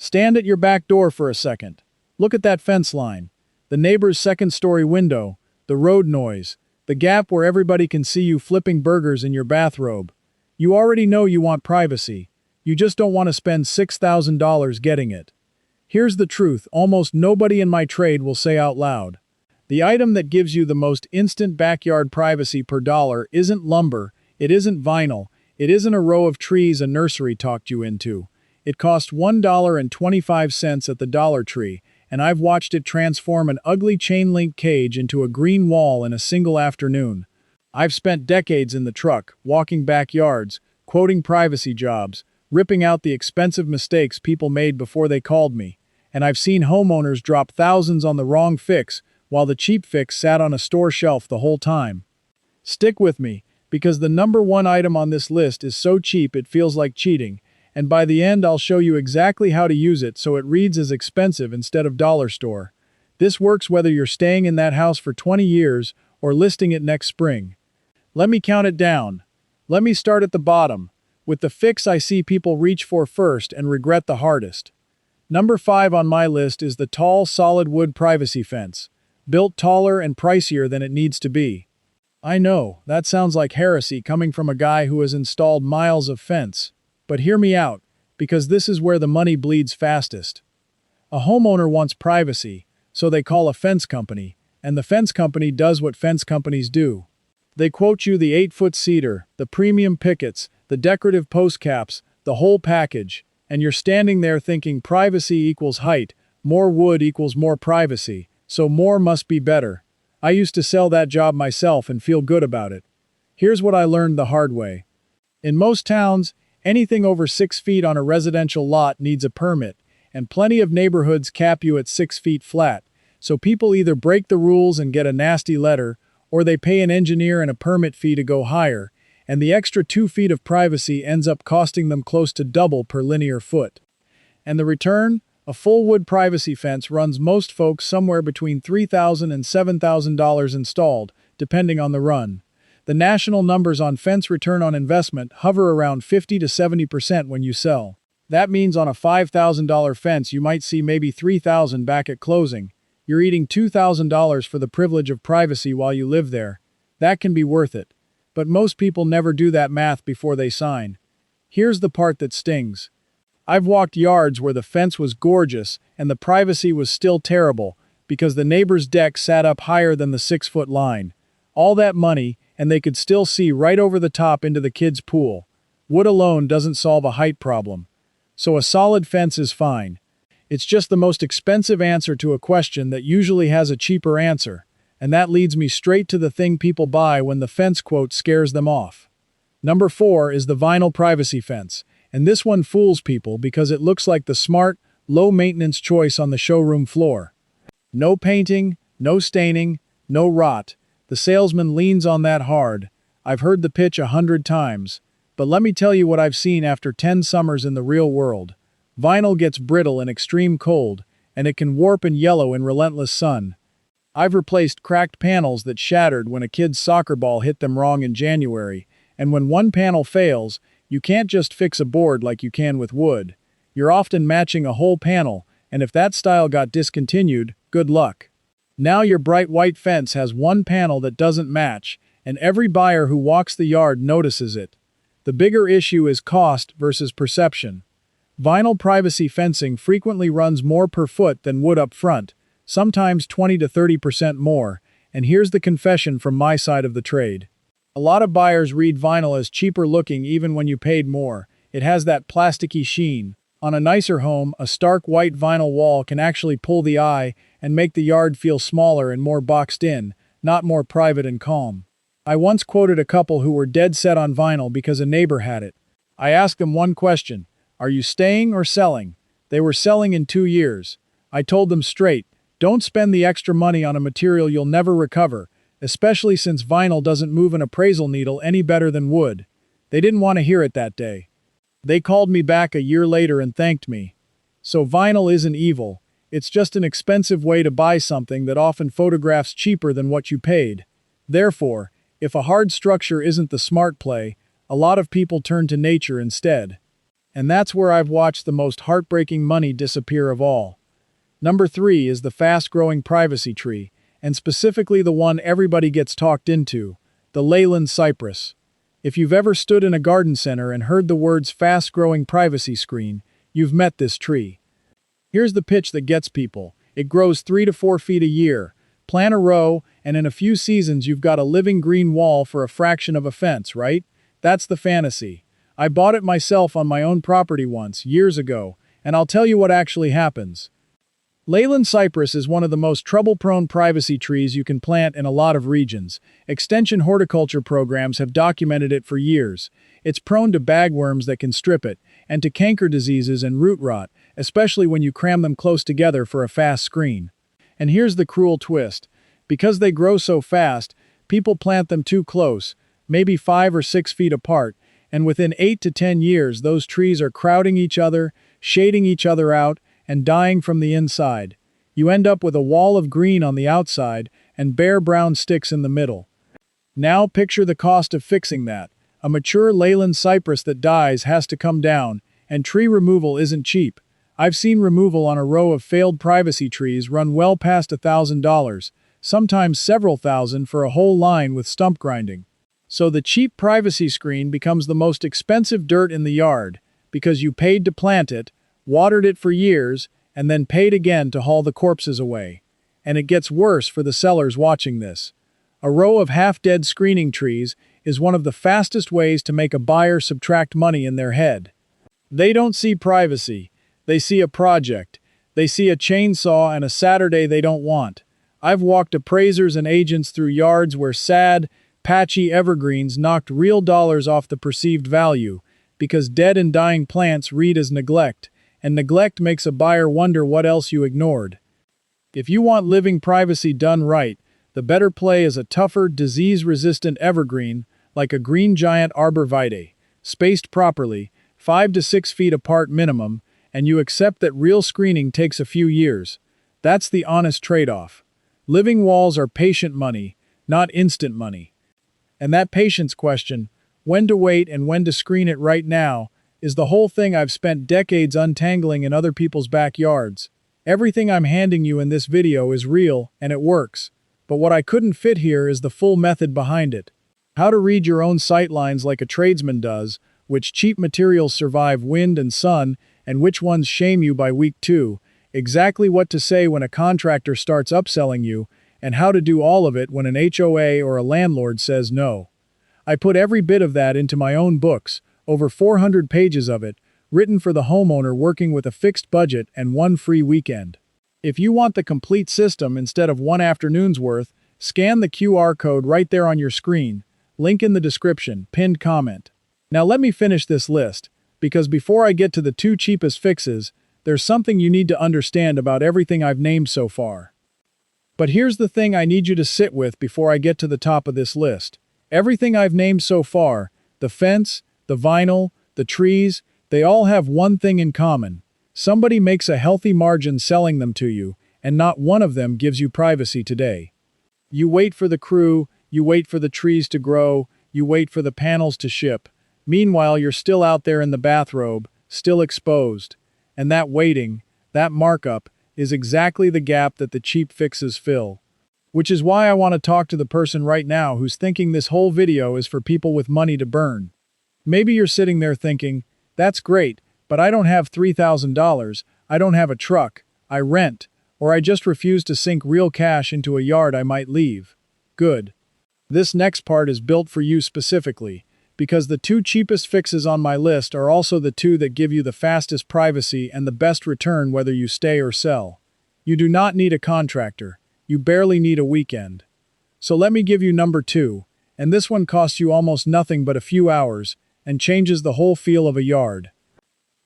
Stand at your back door for a second. Look at that fence line. The neighbor's second-story window, the road noise, the gap where everybody can see you flipping burgers in your bathrobe. You already know you want privacy. You just don't want to spend $6,000 getting it. Here's the truth, almost nobody in my trade will say out loud. The item that gives you the most instant backyard privacy per dollar isn't lumber, it isn't vinyl, it isn't a row of trees a nursery talked you into. It cost $1.25 at the Dollar Tree, and I've watched it transform an ugly chain-link cage into a green wall in a single afternoon. I've spent decades in the truck, walking backyards, quoting privacy jobs, ripping out the expensive mistakes people made before they called me, and I've seen homeowners drop thousands on the wrong fix while the cheap fix sat on a store shelf the whole time. Stick with me, because the number one item on this list is so cheap it feels like cheating, and by the end I'll show you exactly how to use it so it reads as expensive instead of dollar store. This works whether you're staying in that house for 20 years or listing it next spring. Let me count it down. Let me start at the bottom, with the fix I see people reach for first and regret the hardest. Number 5 on my list is the tall, solid wood privacy fence, built taller and pricier than it needs to be. I know, that sounds like heresy coming from a guy who has installed miles of fence. But hear me out, because this is where the money bleeds fastest. A homeowner wants privacy, so they call a fence company, and the fence company does what fence companies do. They quote you the 8-foot cedar, the premium pickets, the decorative post caps, the whole package, and you're standing there thinking privacy equals height, more wood equals more privacy, so more must be better. I used to sell that job myself and feel good about it. Here's what I learned the hard way. In most towns, anything over 6 feet on a residential lot needs a permit, and plenty of neighborhoods cap you at 6 feet flat, so people either break the rules and get a nasty letter, or they pay an engineer and a permit fee to go higher, and the extra 2 feet of privacy ends up costing them close to double per linear foot. And the return? A full wood privacy fence runs most folks somewhere between $3,000 and $7,000 installed, depending on the run. The national numbers on fence return on investment hover around 50 to 70% when you sell. That means on a $5,000 fence you might see maybe $3,000 back at closing. You're eating $2,000 for the privilege of privacy while you live there. That can be worth it. But most people never do that math before they sign. Here's the part that stings. I've walked yards where the fence was gorgeous and the privacy was still terrible because the neighbor's deck sat up higher than the 6-foot line. All that money, and they could still see right over the top into the kids' pool. Wood alone doesn't solve a height problem. So a solid fence is fine. It's just the most expensive answer to a question that usually has a cheaper answer, and that leads me straight to the thing people buy when the fence quote scares them off. Number 4 is the vinyl privacy fence, and this one fools people because it looks like the smart, low-maintenance choice on the showroom floor. No painting, no staining, no rot. The salesman leans on that hard. I've heard the pitch 100 times. But let me tell you what I've seen after 10 summers in the real world. Vinyl gets brittle in extreme cold, and it can warp and yellow in relentless sun. I've replaced cracked panels that shattered when a kid's soccer ball hit them wrong in January, and when one panel fails, you can't just fix a board like you can with wood. You're often matching a whole panel, and if that style got discontinued, good luck. Now your bright white fence has one panel that doesn't match, and every buyer who walks the yard notices it. The bigger issue is cost versus perception. Vinyl privacy fencing frequently runs more per foot than wood up front, sometimes 20 to 30% more, and here's the confession from my side of the trade. A lot of buyers read vinyl as cheaper looking even when you paid more. It has that plasticky sheen. On a nicer home, a stark white vinyl wall can actually pull the eye and make the yard feel smaller and more boxed in, not more private and calm. I once quoted a couple who were dead set on vinyl because a neighbor had it. I asked them one question: are you staying or selling? They were selling in 2 years. I told them straight, don't spend the extra money on a material you'll never recover, especially since vinyl doesn't move an appraisal needle any better than wood. They didn't want to hear it that day. They called me back a year later and thanked me. So vinyl isn't evil, it's just an expensive way to buy something that often photographs cheaper than what you paid. Therefore, if a hard structure isn't the smart play, a lot of people turn to nature instead. And that's where I've watched the most heartbreaking money disappear of all. Number 3 is the fast-growing privacy tree, and specifically the one everybody gets talked into, the Leyland cypress. If you've ever stood in a garden center and heard the words fast-growing privacy screen, you've met this tree. Here's the pitch that gets people. It grows 3 to 4 feet a year. Plant a row, and in a few seasons you've got a living green wall for a fraction of a fence, right? That's the fantasy. I bought it myself on my own property once, years ago, and I'll tell you what actually happens. Leyland cypress is one of the most trouble-prone privacy trees you can plant in a lot of regions. Extension horticulture programs have documented it for years. It's prone to bagworms that can strip it, and to canker diseases and root rot, especially when you cram them close together for a fast screen. And here's the cruel twist. Because they grow so fast, people plant them too close, maybe 5 or 6 feet apart, and within 8 to 10 years those trees are crowding each other, shading each other out, and dying from the inside. You end up with a wall of green on the outside and bare brown sticks in the middle. Now picture the cost of fixing that. A mature Leyland cypress that dies has to come down, and tree removal isn't cheap. I've seen removal on a row of failed privacy trees run well past $1,000, sometimes several thousand for a whole line with stump grinding. So the cheap privacy screen becomes the most expensive dirt in the yard, because you paid to plant it, watered it for years, and then paid again to haul the corpses away. And it gets worse for the sellers watching this. A row of half-dead screening trees is one of the fastest ways to make a buyer subtract money in their head. They don't see privacy. They see a project. They see a chainsaw and a Saturday they don't want. I've walked appraisers and agents through yards where sad, patchy evergreens knocked real dollars off the perceived value, because dead and dying plants read as neglect, and neglect makes a buyer wonder what else you ignored. If you want living privacy done right, the better play is a tougher, disease-resistant evergreen like a green giant arborvitae, spaced properly, 5 to 6 feet apart minimum, and you accept that real screening takes a few years. That's the honest trade-off. Living walls are patient money, not instant money. And that patience question, when to wait and when to screen it right now, is the whole thing I've spent decades untangling in other people's backyards. Everything I'm handing you in this video is real, and it works. But what I couldn't fit here is the full method behind it. How to read your own sightlines like a tradesman does, which cheap materials survive wind and sun, and which ones shame you by week 2, exactly what to say when a contractor starts upselling you, and how to do all of it when an HOA or a landlord says no. I put every bit of that into my own books, over 400 pages of it, written for the homeowner working with a fixed budget and one free weekend. If you want the complete system instead of one afternoon's worth, scan the QR code right there on your screen, link in the description, pinned comment. Now let me finish this list, because before I get to the 2 cheapest fixes, there's something you need to understand about everything I've named so far. But here's the thing I need you to sit with before I get to the top of this list. Everything I've named so far, the fence, the vinyl, the trees, they all have one thing in common. Somebody makes a healthy margin selling them to you, and not one of them gives you privacy today. You wait for the crew, you wait for the trees to grow, you wait for the panels to ship. Meanwhile, you're still out there in the bathrobe, still exposed. And that waiting, that markup, is exactly the gap that the cheap fixes fill. Which is why I want to talk to the person right now who's thinking this whole video is for people with money to burn. Maybe you're sitting there thinking, that's great, but I don't have $3,000, I don't have a truck, I rent, or I just refuse to sink real cash into a yard I might leave. Good. This next part is built for you specifically, because the 2 cheapest fixes on my list are also the 2 that give you the fastest privacy and the best return whether you stay or sell. You do not need a contractor. You barely need a weekend. So let me give you number 2, and this one costs you almost nothing but a few hours, and changes the whole feel of a yard.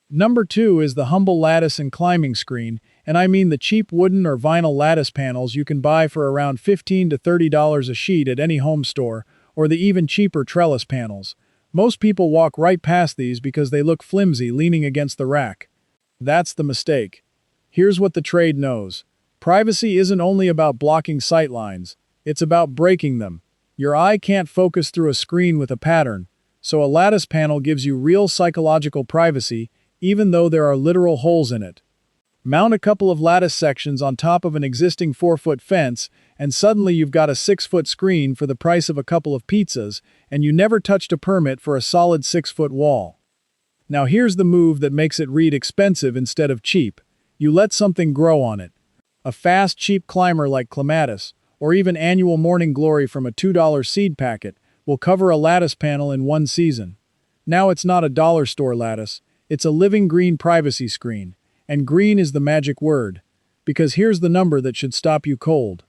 Number 2 is the humble lattice and climbing screen, and I mean the cheap wooden or vinyl lattice panels you can buy for around $15 to $30 a sheet at any home store, or the even cheaper trellis panels. Most people walk right past these because they look flimsy leaning against the rack. That's the mistake. Here's what the trade knows. Privacy isn't only about blocking sightlines, it's about breaking them. Your eye can't focus through a screen with a pattern, so a lattice panel gives you real psychological privacy even though there are literal holes in it. Mount a couple of lattice sections on top of an existing 4-foot fence, and suddenly you've got a 6-foot screen for the price of a couple of pizzas, and you never touched a permit for a solid 6-foot wall. Now here's the move that makes it read expensive instead of cheap. You let something grow on it. A fast, cheap climber like clematis, or even annual morning glory from a $2 seed packet, will cover a lattice panel in one season. Now it's not a dollar store lattice, it's a living green privacy screen. And green is the magic word. Because here's the number that should stop you cold.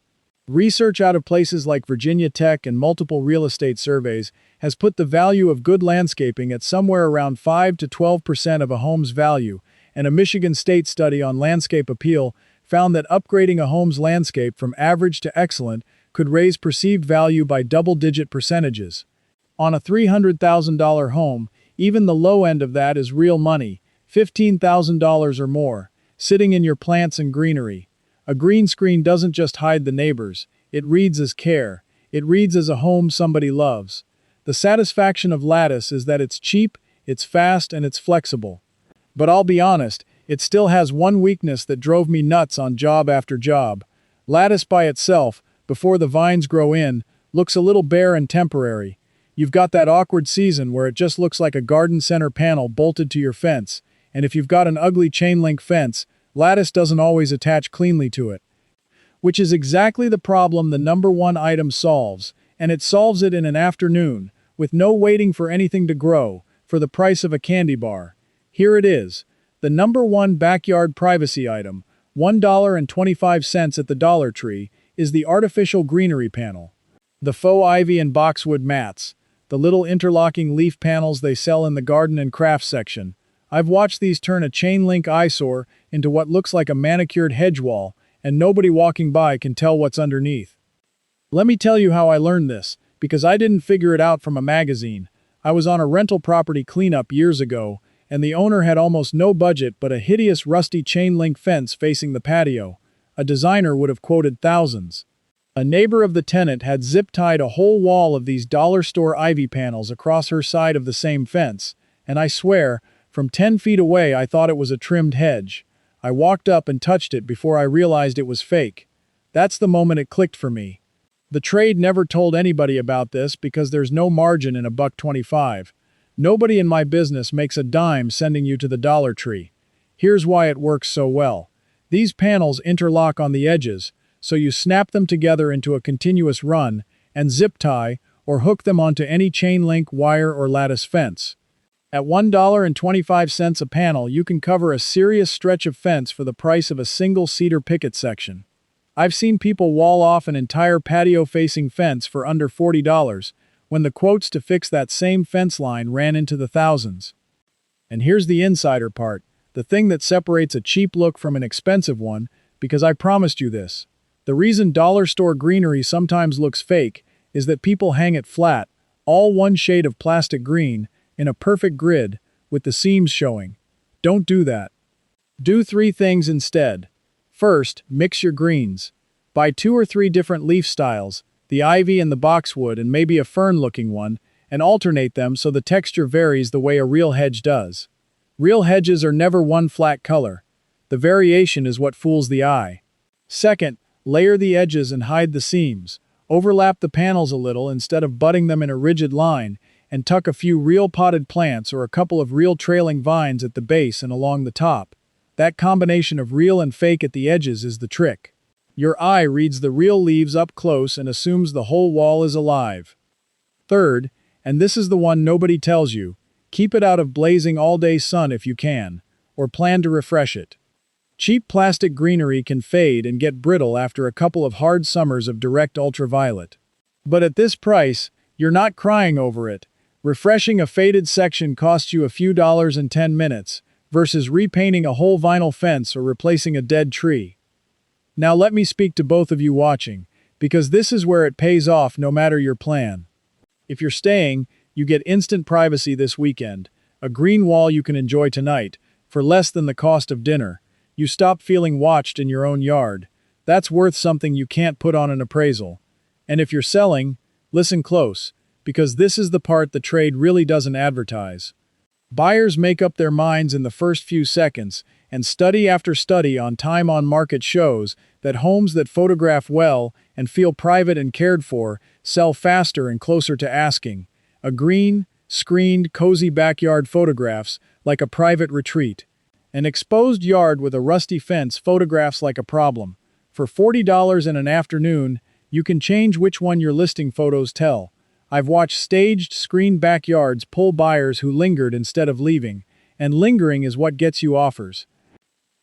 Research out of places like Virginia Tech and multiple real estate surveys has put the value of good landscaping at somewhere around 5 to 12% of a home's value, and a Michigan State study on landscape appeal found that upgrading a home's landscape from average to excellent could raise perceived value by double-digit percentages. On a $300,000 home, even the low end of that is real money, $15,000 or more, sitting in your plants and greenery. A green screen doesn't just hide the neighbors, it reads as care, it reads as a home somebody loves. The satisfaction of Lattice is that it's cheap, it's fast, and it's flexible. But I'll be honest, it still has one weakness that drove me nuts on job after job. Lattice by itself, before the vines grow in, looks a little bare and temporary. You've got that awkward season where it just looks like a garden center panel bolted to your fence, and if you've got an ugly chain link fence, Lattice doesn't always attach cleanly to it. Which is exactly the problem the number one item solves, and it solves it in an afternoon, with no waiting for anything to grow, for the price of a candy bar. Here it is. The number one backyard privacy item, $1.25 at the Dollar Tree, is the artificial greenery panel. The faux ivy and boxwood mats, the little interlocking leaf panels they sell in the garden and craft section. I've watched these turn a chain link eyesore into what looks like a manicured hedge wall, and nobody walking by can tell what's underneath. Let me tell you how I learned this, because I didn't figure it out from a magazine. I was on a rental property cleanup years ago, and the owner had almost no budget but a hideous rusty chain link fence facing the patio. A designer would have quoted thousands. A neighbor of the tenant had zip-tied a whole wall of these dollar store ivy panels across her side of the same fence, and I swear, from 10 feet away I thought it was a trimmed hedge. I walked up and touched it before I realized it was fake. That's the moment it clicked for me. The trade never told anybody about this because there's no margin in a $1.25. Nobody in my business makes a dime sending you to the Dollar Tree. Here's why it works so well. These panels interlock on the edges, so you snap them together into a continuous run and zip tie or hook them onto any chain link, wire, or lattice fence. At $1.25 a panel, you can cover a serious stretch of fence for the price of a single cedar picket section. I've seen people wall off an entire patio-facing fence for under $40, when the quotes to fix that same fence line ran into the thousands. And here's the insider part, the thing that separates a cheap look from an expensive one, because I promised you this. The reason dollar store greenery sometimes looks fake is that people hang it flat, all one shade of plastic green, in a perfect grid, with the seams showing. Don't do that. Do 3 things instead. First, mix your greens. Buy 2 or 3 different leaf styles, the ivy and the boxwood and maybe a fern-looking one, and alternate them so the texture varies the way a real hedge does. Real hedges are never one flat color. The variation is what fools the eye. Second, layer the edges and hide the seams. Overlap the panels a little instead of butting them in a rigid line, and tuck a few real potted plants or a couple of real trailing vines at the base and along the top. That combination of real and fake at the edges is the trick. Your eye reads the real leaves up close and assumes the whole wall is alive. Third, and this is the one nobody tells you, keep it out of blazing all-day sun if you can, or plan to refresh it. Cheap plastic greenery can fade and get brittle after a couple of hard summers of direct ultraviolet. But at this price, you're not crying over it. Refreshing a faded section costs you a few dollars in 10 minutes, versus repainting a whole vinyl fence or replacing a dead tree. Now let me speak to both of you watching, because this is where it pays off no matter your plan. If you're staying, you get instant privacy this weekend, a green wall you can enjoy tonight, for less than the cost of dinner. You stop feeling watched in your own yard. That's worth something you can't put on an appraisal. And if you're selling, listen close, because this is the part the trade really doesn't advertise. Buyers make up their minds in the first few seconds, and study after study on time on market shows that homes that photograph well and feel private and cared for sell faster and closer to asking. A green, screened, cozy backyard photographs like a private retreat. An exposed yard with a rusty fence photographs like a problem. For $40 in an afternoon, you can change which one your listing photos tell. I've watched staged, screened backyards pull buyers who lingered instead of leaving, and lingering is what gets you offers.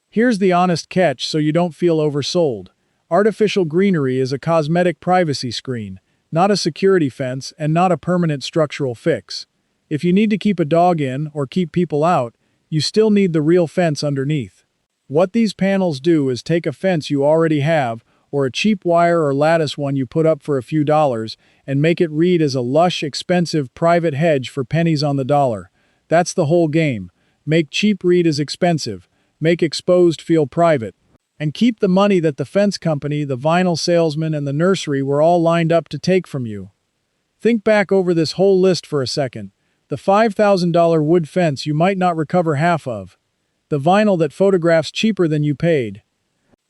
Here's the honest catch so you don't feel oversold. Artificial greenery is a cosmetic privacy screen, not a security fence and not a permanent structural fix. If you need to keep a dog in or keep people out, you still need the real fence underneath. What these panels do is take a fence you already have, or a cheap wire or lattice one you put up for a few dollars, and make it read as a lush, expensive private hedge for pennies on the dollar. That's the whole game. Make cheap read as expensive, make exposed feel private, and keep the money that the fence company, the vinyl salesman, and the nursery were all lined up to take from you. Think back over this whole list for a second. The $5,000 wood fence you might not recover half of. The vinyl that photographs cheaper than you paid.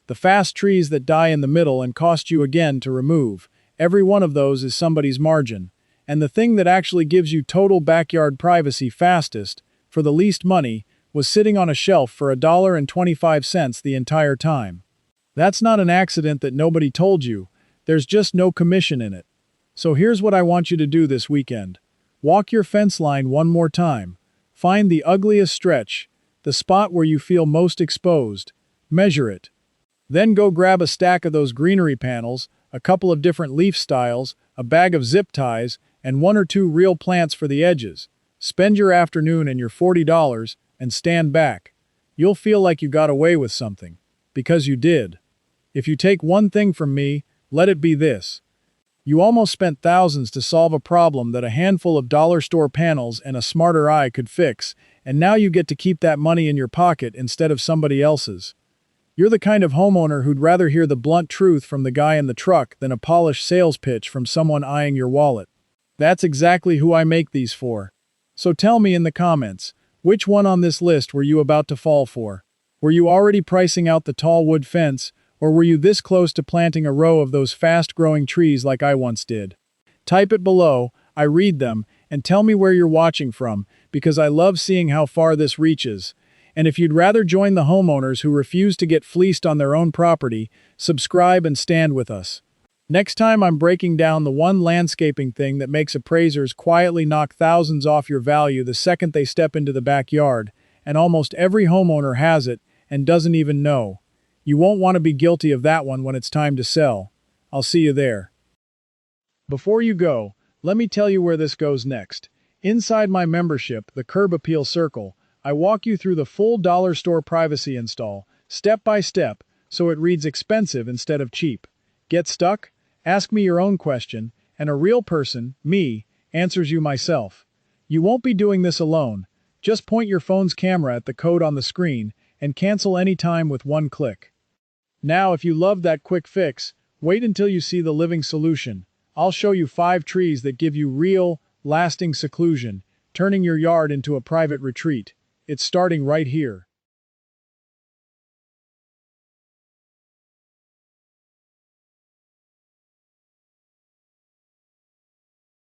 The fast trees that die in the middle and cost you again to remove. Every one of those is somebody's margin. And the thing that actually gives you total backyard privacy fastest, for the least money, was sitting on a shelf for $1.25 the entire time. That's not an accident that nobody told you. There's just no commission in it. So here's what I want you to do this weekend. Walk your fence line one more time. Find the ugliest stretch, the spot where you feel most exposed. Measure it. Then go grab a stack of those greenery panels, a couple of different leaf styles, a bag of zip ties, and one or two real plants for the edges. Spend your afternoon and your $40 and stand back. You'll feel like you got away with something. Because you did. If you take one thing from me, let it be this. You almost spent thousands to solve a problem that a handful of dollar store panels and a smarter eye could fix, and now you get to keep that money in your pocket instead of somebody else's. You're the kind of homeowner who'd rather hear the blunt truth from the guy in the truck than a polished sales pitch from someone eyeing your wallet. That's exactly who I make these for. So tell me in the comments, which one on this list were you about to fall for? Were you already pricing out the tall wood fence, or were you this close to planting a row of those fast-growing trees like I once did? Type it below, I read them, and tell me where you're watching from, because I love seeing how far this reaches. And if you'd rather join the homeowners who refuse to get fleeced on their own property, subscribe and stand with us. Next time I'm breaking down the one landscaping thing that makes appraisers quietly knock thousands off your value the second they step into the backyard, and almost every homeowner has it and doesn't even know. You won't want to be guilty of that one when it's time to sell. I'll see you there. Before you go, let me tell you where this goes next. Inside my membership, the Curb Appeal Circle, I walk you through the full dollar store privacy install, step by step, so it reads expensive instead of cheap. Get stuck? Ask me your own question, and a real person, me, answers you myself. You won't be doing this alone. Just point your phone's camera at the code on the screen and cancel anytime with one click. Now, if you loved that quick fix, wait until you see the living solution. I'll show you 5 trees that give you real, lasting seclusion, turning your yard into a private retreat. It's starting right here.